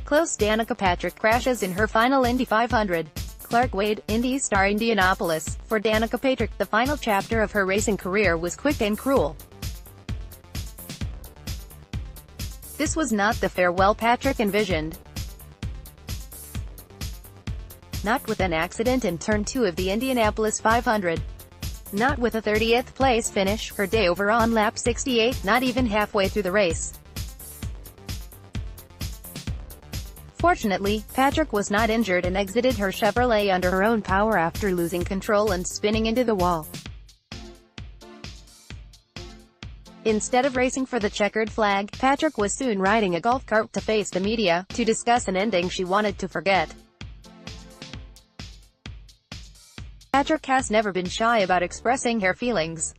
Close. Danica Patrick crashes in her final Indy 500. Clark Wade, Indy star Indianapolis. For Danica Patrick, the final chapter of her racing career was quick and cruel. This was not the farewell Patrick envisioned. Not with an accident in Turn 2 of the Indianapolis 500. Not with a 30th place finish, her day over on lap 68, not even halfway through the race. Fortunately, Patrick was not injured and exited her Chevrolet under her own power after losing control and spinning into the wall. Instead of racing for the checkered flag, Patrick was soon riding a golf cart to face the media, to discuss an ending she wanted to forget. Patrick has never been shy about expressing her feelings.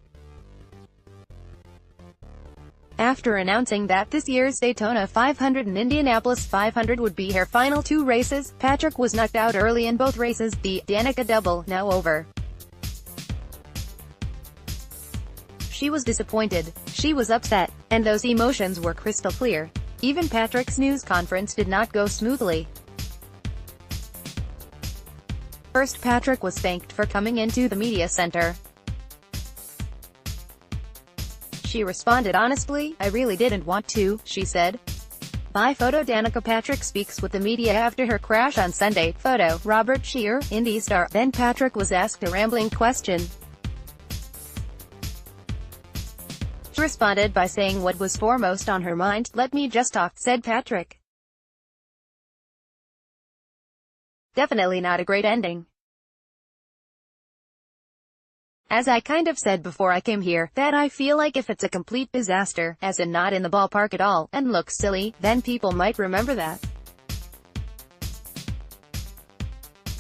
After announcing that this year's Daytona 500 and Indianapolis 500 would be her final two races, Patrick was knocked out early in both races, the Danica double now over. She was disappointed, she was upset, and those emotions were crystal clear. Even Patrick's news conference did not go smoothly. First, Patrick was thanked for coming into the media center. She responded honestly, "I really didn't want to," she said. By photo. Danica Patrick speaks with the media after her crash on Sunday. Photo, Robert Shear, Indy star. Then Patrick was asked a rambling question. She responded by saying what was foremost on her mind. "Let me just talk," said Patrick. Definitely not a great ending. As I kind of said before I came here, that I feel like if it's a complete disaster, as in not in the ballpark at all, and looks silly, then people might remember that.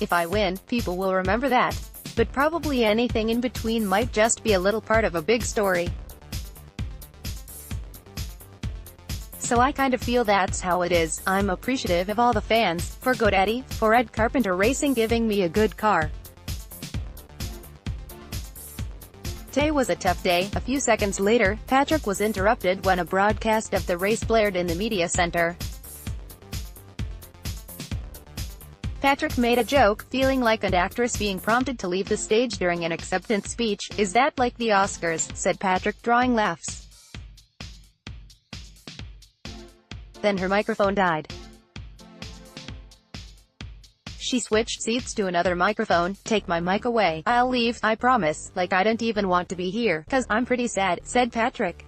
If I win, people will remember that. But probably anything in between might just be a little part of a big story. So I kind of feel that's how it is. I'm appreciative of all the fans, for GoDaddy, for Ed Carpenter Racing giving me a good car. Today was a tough day. A few seconds later, Patrick was interrupted when a broadcast of the race blared in the media center. Patrick made a joke, feeling like an actress being prompted to leave the stage during an acceptance speech. "Is that like the Oscars?" said Patrick, drawing laughs. Then her microphone died. She switched seats to another microphone. "Take my mic away. I'll leave, I promise. Like I don't even want to be here, 'cause I'm pretty sad," said Patrick.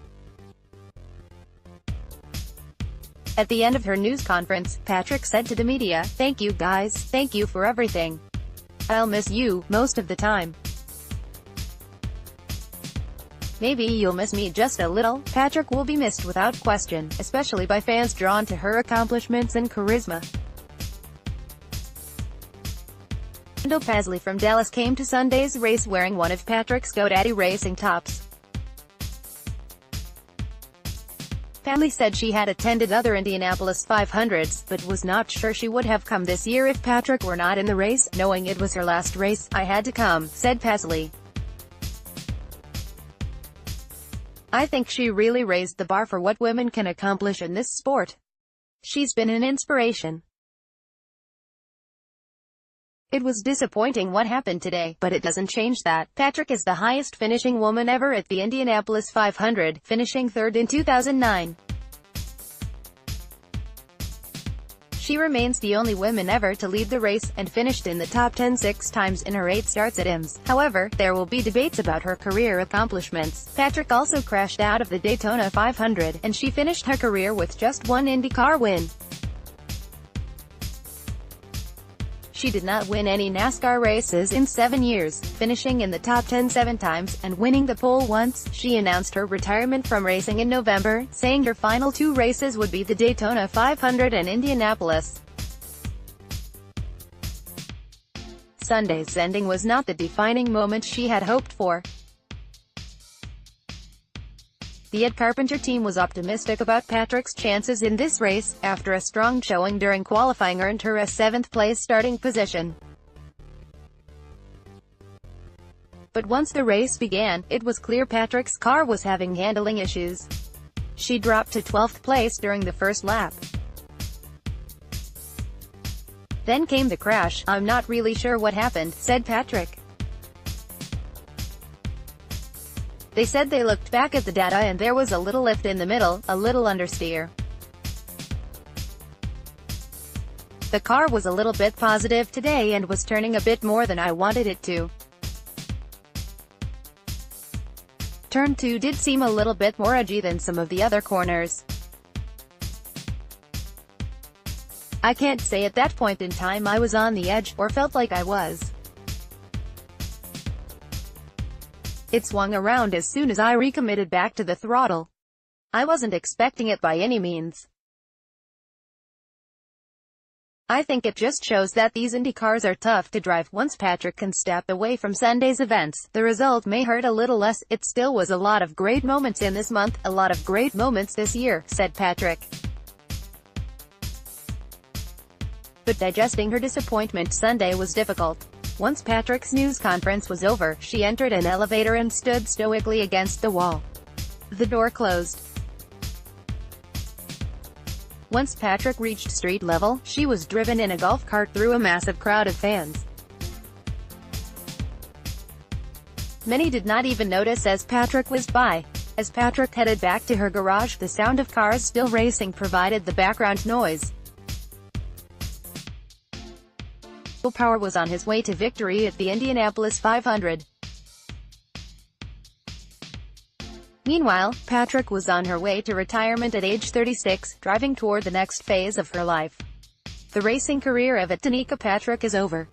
At the end of her news conference, Patrick said to the media, "Thank you guys, thank you for everything. I'll miss you, most of the time. Maybe you'll miss me just a little." Patrick will be missed without question, especially by fans drawn to her accomplishments and charisma. Kendall Pasley from Dallas came to Sunday's race wearing one of Patrick's GoDaddy racing tops. Pasley said she had attended other Indianapolis 500s, but was not sure she would have come this year if Patrick were not in the race. "Knowing it was her last race, I had to come," said Pasley. "I think she really raised the bar for what women can accomplish in this sport. She's been an inspiration. It was disappointing what happened today, but it doesn't change that. Patrick is the highest finishing woman ever at the Indianapolis 500, finishing third in 2009. She remains the only woman ever to lead the race, and finished in the top 10 6 times in her 8 starts at IMS. However, there will be debates about her career accomplishments. Patrick also crashed out of the Daytona 500, and she finished her career with just one IndyCar win. She did not win any NASCAR races in 7 years, finishing in the top 10 7 times, and winning the pole once. She announced her retirement from racing in November, saying her final 2 races would be the Daytona 500 and Indianapolis. Sunday's ending was not the defining moment she had hoped for. The Ed Carpenter team was optimistic about Patrick's chances in this race, after a strong showing during qualifying earned her a 7th-place starting position. But once the race began, it was clear Patrick's car was having handling issues. She dropped to 12th place during the first lap. Then came the crash. I'm not really sure what happened, said Patrick. They said they looked back at the data and there was a little lift in the middle, a little understeer. The car was a little bit positive today and was turning a bit more than I wanted it to. Turn 2 did seem a little bit more edgy than some of the other corners. I can't say at that point in time I was on the edge, or felt like I was. It swung around as soon as I recommitted back to the throttle. I wasn't expecting it by any means. I think it just shows that these Indy cars are tough to drive. Once Patrick can step away from Sunday's events, the result may hurt a little less. It still was a lot of great moments in this month, a lot of great moments this year, said Patrick. But digesting her disappointment Sunday was difficult. Once Patrick's news conference was over, she entered an elevator and stood stoically against the wall. The door closed. Once Patrick reached street level, she was driven in a golf cart through a massive crowd of fans. Many did not even notice as Patrick whizzed by. As Patrick headed back to her garage, the sound of cars still racing provided the background noise. Power was on his way to victory at the Indianapolis 500. Meanwhile, Patrick was on her way to retirement at age 36, driving toward the next phase of her life. The racing career of Danica Patrick is over.